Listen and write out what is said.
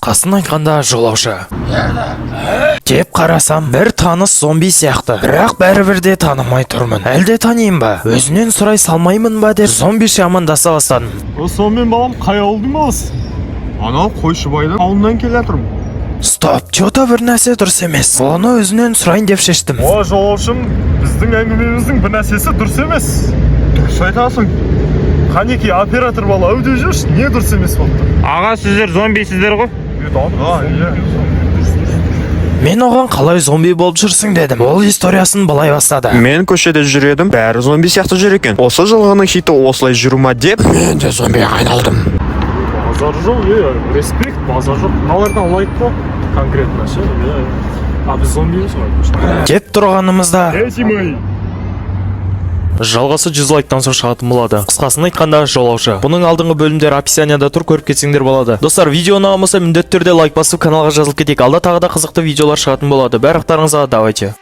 Қысқасын айтқанда жолаушы. Деп қарасам, бір таныс зомби сияқты. Бірақ бәрібір де танымай тұрмын. Әлде танийын ба? Өзінен сұрай салмаймын ба деп зомбише амандаса бастадым. Сонымен балам, қай ауылдың баласы? Анау Қойшыбайдың ауылынан келе жатырмын. Стоп, че-то бір нәрсе дұрыс емес. Оны өзінен сұрайын деп шештім. О, жолаушым, біздің әңгімеміздің бір нәрсесі дұрыс емес. Дұрыс айтасың. Қанеки оператор бала әуде жүрші, не дұрыс емес болды? Аға, сіздер зомбисіздер ғой? Мен оған қалай зомби болып жүрсің дедім. Ол историясын былай бастады. Мен көшеде жүредім, бәрі зомби сияқты жүр екен. Осы жылғының хиті осылай жүру ма деп, мен де зомбиға айналдым. Базар жоқ, респект, базар жоқ. Мыналардан лайк па? Конкретно ше. А біз зомбиміз ғой. Деп тұрғанымызда Тимей. жалғасы 100 лайктан соң шығатын болады. Қысқасын айтқанда жолаушы. Бұның алдыңғы бөлімдер описанияда тұр, көріп кетсеңдер болады. Достар, видео ұнаған болса міндетті түрде лайк басып каналға жазылып кетейік. Алда тағы да қызықты видеолар шығатын болады. Барлықтарыңызға давайте.